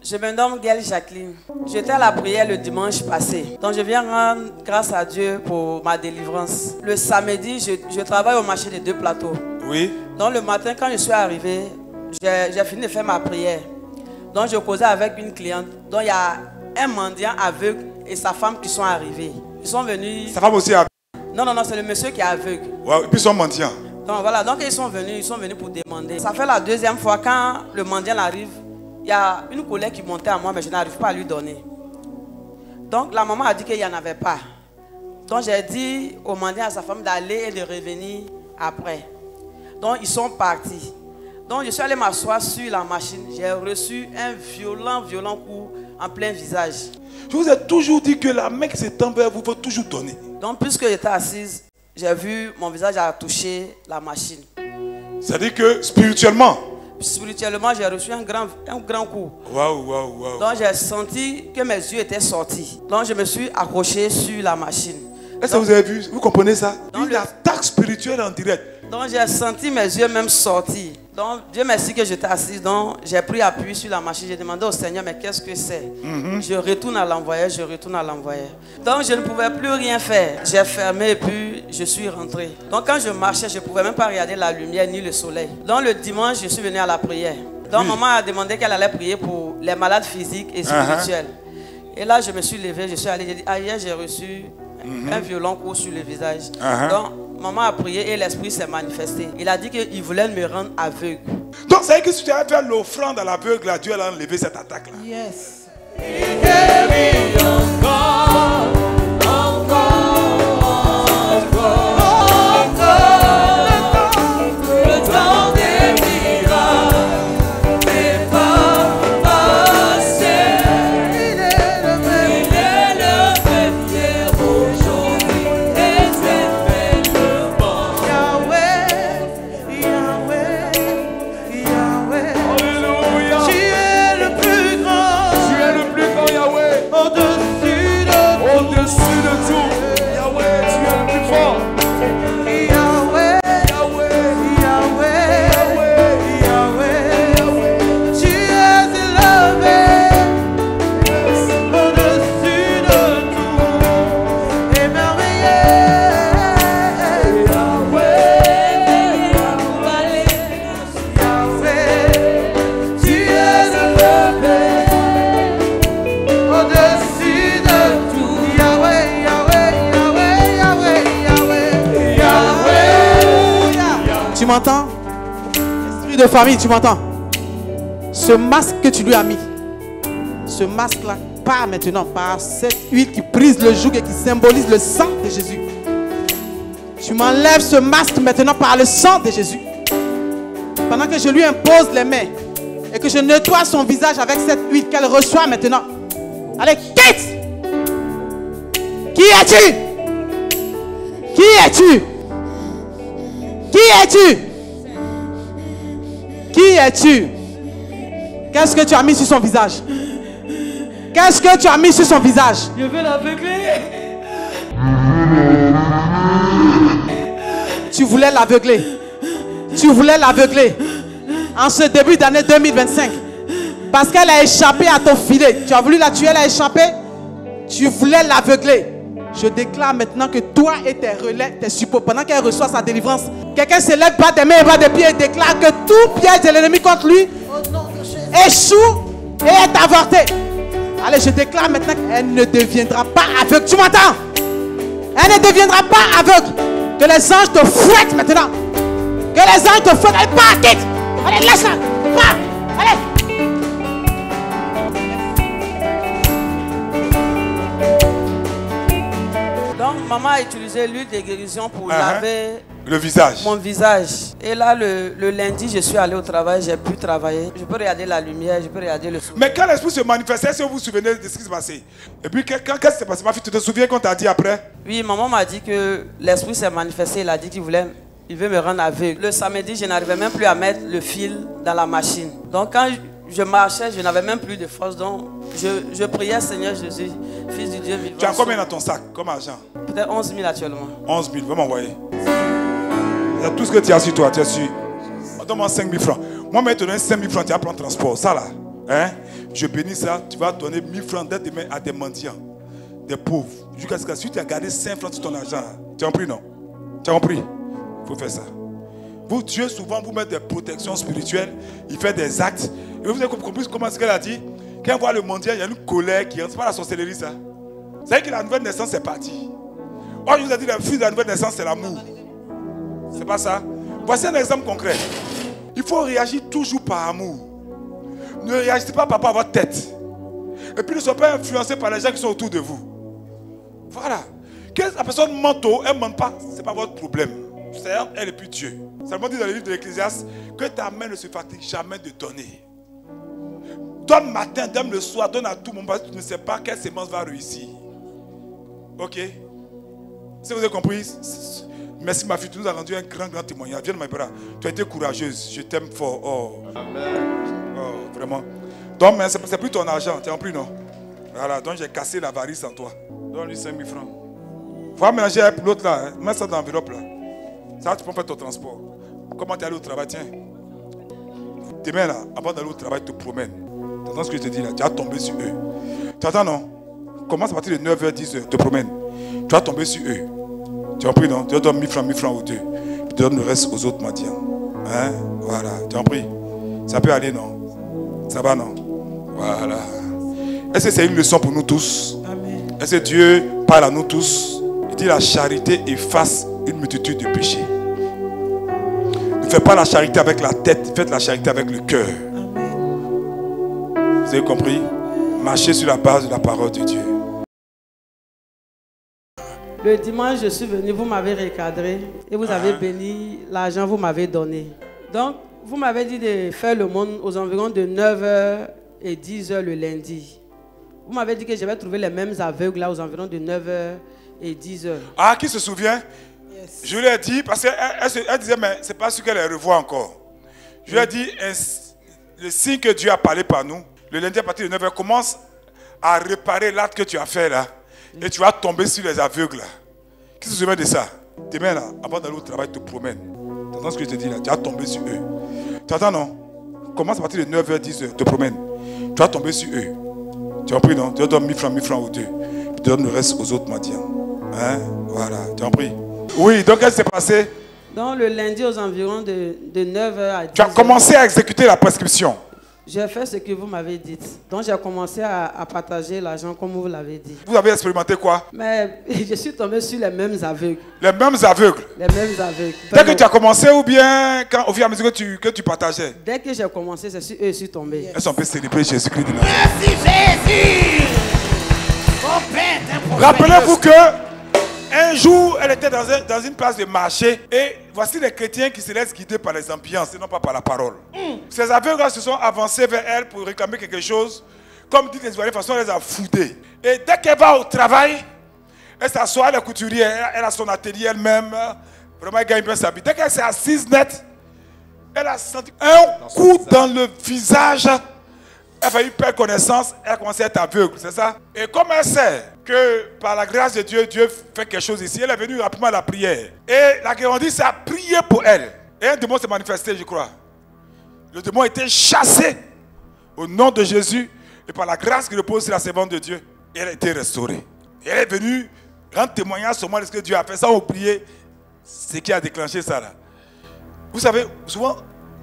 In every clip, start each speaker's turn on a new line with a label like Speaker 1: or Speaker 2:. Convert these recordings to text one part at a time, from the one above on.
Speaker 1: Je me nomme Gaëlle Jacqueline. J'étais à la prière le dimanche passé. Donc je viens rendre grâce à Dieu pour ma délivrance. Le samedi, je travaille au marché des 2 plateaux.
Speaker 2: Oui.
Speaker 1: Donc le matin, quand je suis arrivé, j'ai fini de faire ma prière. Donc je causais avec une cliente. Donc il y a un mendiant aveugle et sa femme qui sont arrivés. Ils sont venus...
Speaker 2: Sa femme aussi aveugle?
Speaker 1: Non, c'est le monsieur qui est aveugle.
Speaker 2: Ouais, et puis son mendiant.
Speaker 1: Donc voilà, donc ils sont venus pour demander. Ça fait la 2e fois, quand le mendiant arrive, il y a une collègue qui montait à moi, mais je n'arrive pas à lui donner. Donc la maman a dit qu'il n'y en avait pas. Donc j'ai dit au mendiant, à sa femme, d'aller et de revenir après. Donc ils sont partis. Donc je suis allé m'asseoir sur la machine. J'ai reçu un violent coup en plein visage.
Speaker 2: Je vous ai toujours dit que la main qui s'étend vers vous, il faut toujours donner.
Speaker 1: Donc puisque j'étais assise, j'ai vu mon visage a touché la machine.
Speaker 2: C'est-à-dire que spirituellement,
Speaker 1: j'ai reçu un grand coup.
Speaker 2: Waouh.
Speaker 1: Donc j'ai senti que mes yeux étaient sortis. Donc je me suis accroché sur la machine.
Speaker 2: Est-ce que vous avez vu? Vous comprenez ça? Une attaque spirituelle en direct.
Speaker 1: Donc j'ai senti mes yeux même sortir. Donc Dieu merci que j'étais assise. Donc j'ai pris appui sur la machine. J'ai demandé au Seigneur, mais qu'est-ce que c'est? Je retourne à l'envoyeur. Donc je ne pouvais plus rien faire. J'ai fermé et puis je suis rentré. Donc quand je marchais, je ne pouvais même pas regarder la lumière ni le soleil. Donc le dimanche, je suis venu à la prière. Donc maman a demandé qu'elle allait prier pour les malades physiques et spirituels. Et là je me suis levé, je suis allé, j'ai dit, hier j'ai reçu un violent coup sur le visage. Donc maman a prié et l'esprit s'est manifesté. Il a dit qu'il voulait me rendre aveugle.
Speaker 2: Donc c'est que si tu avais fait l'offrande à l'aveugle, Dieu a enlevé cette attaque là.
Speaker 1: Yes.
Speaker 3: Tu m'entends? Esprit de famille, tu m'entends? Ce masque que tu lui as mis, ce masque-là, part maintenant par cette huile qui brise le joug et qui symbolise le sang de Jésus. Tu m'enlèves ce masque maintenant par le sang de Jésus. Pendant que je lui impose les mains et que je nettoie son visage avec cette huile qu'elle reçoit maintenant. Allez, quitte! Qui es-tu? Qui es-tu? Qui es-tu? Qui es-tu? Qu'est-ce que tu as mis sur son visage? Qu'est-ce que tu as mis sur son visage?
Speaker 1: Je veux l'aveugler.
Speaker 3: Tu voulais l'aveugler. Tu voulais l'aveugler. En ce début d'année 2025. Parce qu'elle a échappé à ton filet. Tu as voulu la tuer, elle a échappé. Tu voulais l'aveugler. Je déclare maintenant que toi et tes relais, tes suppôts, pendant qu'elle reçoit sa délivrance, quelqu'un se lève pas des mains et pas des pieds et déclare que tout piège de l'ennemi contre lui échoue et est avorté. Allez, je déclare maintenant qu'elle ne deviendra pas aveugle. Tu m'entends? Elle ne deviendra pas aveugle. Que les anges te fouettent maintenant. Que les anges te fouettent. Allez, pas, quitte. Allez, laisse-la. Pas. Allez.
Speaker 1: Donc maman a utilisé l'huile de guérison pour laver
Speaker 2: le visage.
Speaker 1: Mon visage. Et là, le lundi, je suis allé au travail, j'ai pu travailler. Je peux regarder la lumière, je peux regarder le soleil.
Speaker 2: Mais quand l'esprit se manifestait, est-ce que vous vous souvenez de ce qui s'est passé? Et puis, qu'est-ce qui s'est passé? Ma fille, tu te souviens qu'on t'a dit après?
Speaker 1: Oui, maman m'a dit que l'esprit s'est manifesté. Il a dit qu'il veut me rendre aveugle. Le samedi, je n'arrivais même plus à mettre le fil dans la machine. Donc, quand je marchais, je n'avais même plus de force. Donc, je priais, Seigneur Jésus, Fils du Dieu vivant.
Speaker 2: Tu as combien dans ton sac comme argent?
Speaker 1: Peut-être 11 000 actuellement.
Speaker 2: 11 000, va m'envoyer. Tout ce que tu as sur toi, tu as su. Donne-moi 5 000 francs. Moi, mais te donner 5 000 francs, tu vas prendre transport. Ça là, Hein? Je bénis ça, tu vas donner 1000 francs dès demain à des mendiants, des pauvres. Jusqu'à ce que si tu as gardé 5 francs sur ton argent, tu as compris, non? Tu as compris? Il faut faire ça. Vous, Dieu, souvent, vous met des protections spirituelles, il fait des actes. Et vous avez compris comment ce qu'elle a dit? Quand on voit le mendiant, il y a une colère qui rentre. C'est pas la sorcellerie, ça. Vous savez que la nouvelle naissance, c'est parti. Oh, je vous ai dit, le fruit de la nouvelle naissance, c'est l'amour. C'est pas ça? Voici un exemple concret. Il faut réagir toujours par amour. Ne réagissez pas par rapport à votre tête. Et puis ne soyez pas influencé par les gens qui sont autour de vous. Voilà. Que la personne mente ou elle ne mente pas, ce n'est pas votre problème. C'est elle et puis Dieu. Seulement dit dans le livre de l'Ecclésiaste que ta main ne se fatigue jamais de donner. Donne matin, donne le soir, donne à tout le monde parce que tu ne sais pas quelle sémence va réussir. Ok? Si vous avez compris, merci ma fille, tu nous as rendu un grand témoignage. Viens de mes bras. Tu as été courageuse. Je t'aime fort. Oh. Amen. Oh, vraiment. Donc, mais c'est plus ton argent. Tu as compris, non? Voilà. Donc, j'ai cassé l'avarice en toi. Donne-lui 5 000 francs. Il faut mélanger avec l'autre là. Hein. Mets ça dans l'enveloppe là. Ça, tu peux faire ton transport. Comment tu es allé au travail? Tiens. Demain là, avant d'aller au travail, tu te promènes. Tu entends ce que je te dis là? Tu vas tomber sur eux. Tu entends, non? Commence à partir de 9h, 10h. Te promènes. Tu vas tomber sur eux. Tu as compris, non? Tu vas donner 1000 francs aux deux. Puis tu donnes le reste aux autres mendiants. Hein? Voilà. Tu as compris? Ça peut aller, non? Ça va, non? Voilà. Est-ce que c'est une leçon pour nous tous? Amen. Est-ce que Dieu parle à nous tous? Il dit la charité efface une multitude de péchés. Ne faites pas la charité avec la tête, faites la charité avec le cœur. Vous avez compris? Marchez sur la base de la parole de Dieu.
Speaker 1: Le dimanche, je suis venu, vous m'avez recadré et vous avez béni l'argent, vous m'avez donné. Donc, vous m'avez dit de faire le monde aux environs de 9h et 10h le lundi. Vous m'avez dit que je vais trouver les mêmes aveugles là aux environs de 9h et 10h. Ah,
Speaker 2: qui se souvient? Yes. Je lui ai dit, parce qu'elle disait, mais c'est pas sûr qu'elle les revoit encore. Je lui ai dit, le signe que Dieu a parlé par nous, le lundi à partir de 9h, commence à réparer l'acte que tu as fait là. Et tu vas tomber sur les aveugles là. Qui se souvient de ça? Demain là, avant d'aller au travail, tu te promènes. Tu entends ce que je te dis là? Tu vas tomber sur eux. Tu entends, non? Commence à partir de 9h, 10h, te promènes. Tu vas tomber sur eux. Tu as compris, non? Tu donnes 1000 francs aux deux. Puis tu donnes le reste aux autres mendiants. Hein? Voilà. Tu as compris? Oui, donc qu'est-ce qui s'est passé?
Speaker 1: Donc le lundi aux environs de 9h à 10h.
Speaker 2: Tu as commencé à exécuter la prescription.
Speaker 1: J'ai fait ce que vous m'avez dit. Donc j'ai commencé à partager l'argent comme vous l'avez dit.
Speaker 2: Vous avez expérimenté quoi?
Speaker 1: Mais je suis tombé sur les mêmes aveugles.
Speaker 2: Les mêmes aveugles?
Speaker 1: Les mêmes aveugles.
Speaker 2: Dès que tu as commencé ou bien au fur et à mesure que tu partageais?
Speaker 1: Dès que j'ai commencé, c'est sur eux que je suis tombé.
Speaker 2: Est-ce qu'on peut célébrer Jésus-Christ de Nazareth?
Speaker 4: Merci Jésus!
Speaker 2: Rappelez-vous que un jour, elle était dans une place de marché et voici les chrétiens qui se laissent guider par les ambiances et non pas par la parole. Ces aveugles se sont avancés vers elle pour réclamer quelque chose. Comme dit les Ivoiriens, de toute façon, elle les a foudés. Et dès qu'elle va au travail, elle s'assoit, elle est couturière, elle a son atelier elle-même. Vraiment, elle gagne bien sa vie. Dès qu'elle s'est assise net, elle a senti un coup dans le visage. Elle a failli perdre connaissance, elle a commencé à être aveugle, c'est ça? Et comme elle sait que par la grâce de Dieu, Dieu fait quelque chose ici, elle est venue rapidement à la prière. Et la guérandise a prié pour elle. Et un démon s'est manifesté, je crois. Le démon a été chassé au nom de Jésus et par la grâce qui repose sur la servante de Dieu. Et elle a été restaurée. Et elle est venue rendre témoignage sur moi de ce que Dieu a fait. Ça, on priait, ce qui a déclenché ça là. Vous savez, souvent,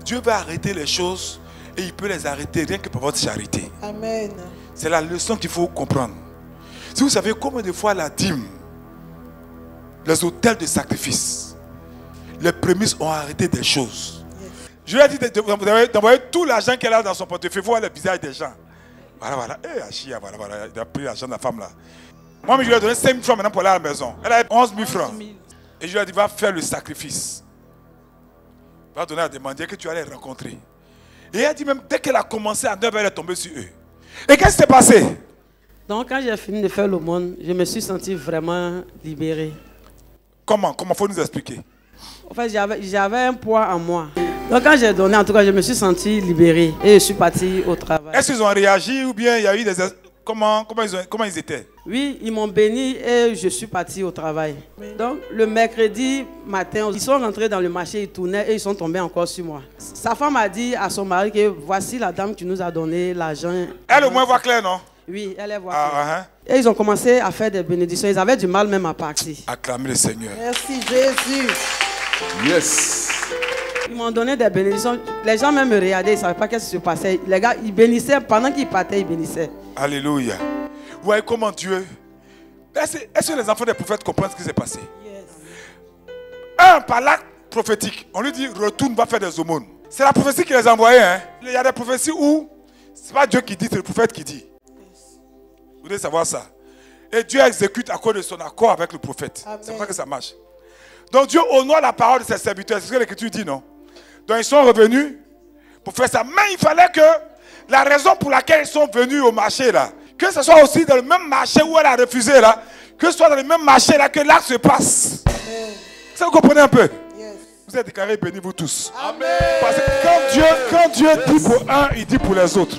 Speaker 2: Dieu va arrêter les choses. Et il peut les arrêter rien que par votre charité.
Speaker 3: Amen.
Speaker 2: C'est la leçon qu'il faut comprendre. Si vous savez combien de fois la dîme, les autels de sacrifice, les prémices ont arrêté des choses. Yes. Je lui ai dit d'envoyer tout l'argent qu'elle a dans son portefeuille, voir le visage des gens. Voilà. Achia, voilà. Il a pris l'argent de la femme là. Moi, je lui ai donné 5 000 francs maintenant pour aller à la maison. Elle a 11 000 francs. Et je lui ai dit, va faire le sacrifice. Va donner à des mendiants que tu allais rencontrer. Et elle dit même, dès qu'elle a commencé à 9h, elle est tombée sur eux. Et qu'est-ce qui s'est passé?
Speaker 1: Donc quand j'ai fini de faire l'aumône, je me suis senti vraiment libéré.
Speaker 2: Comment faut nous expliquer?
Speaker 1: En fait, j'avais un poids en moi. Donc quand j'ai donné, en tout cas, je me suis senti libéré. Et je suis parti au travail.
Speaker 2: Est-ce qu'ils ont réagi ou bien il y a eu des... comment ils étaient?
Speaker 1: Oui, ils m'ont béni et je suis parti au travail. Donc, le mercredi matin, ils sont rentrés dans le marché, ils tournaient et ils sont tombés encore sur moi. Sa femme a dit à son mari que voici la dame qui nous a donné l'argent.
Speaker 2: Elle au moins voit clair, non?
Speaker 1: Oui, elle est voix claire. Et ils ont commencé à faire des bénédictions. Ils avaient du mal même à partir.
Speaker 2: Acclamez le Seigneur.
Speaker 3: Merci Jésus.
Speaker 2: Yes.
Speaker 1: Ils m'ont donné des bénédictions. Les gens même me regardaient, ils ne savaient pas ce qui se passait. Les gars, ils bénissaient. Pendant qu'ils partaient, ils bénissaient.
Speaker 2: Alléluia. Vous voyez comment Dieu... Est-ce que les enfants des prophètes comprennent ce qui s'est passé? Par l'acte prophétique, on lui dit retourne, va faire des aumônes. C'est la prophétie qui les a envoyés. Hein? Il y a des prophéties où ce n'est pas Dieu qui dit, c'est le prophète qui dit. Vous devez savoir ça. Et Dieu exécute à cause de son accord avec le prophète. C'est pour ça que ça marche. Donc Dieu honore la parole de ses serviteurs. C'est ce que l'Écriture dit, non? Donc ils sont revenus pour faire ça. Mais il fallait que la raison pour laquelle ils sont venus au marché là, que ce soit aussi dans le même marché où elle a refusé là, que ce soit dans le même marché là, que l'acte se passe. Ça, vous comprenez un peu? Vous êtes déclarés bénis vous tous. Amen. Parce que quand Dieu dit pour un, il dit pour les autres.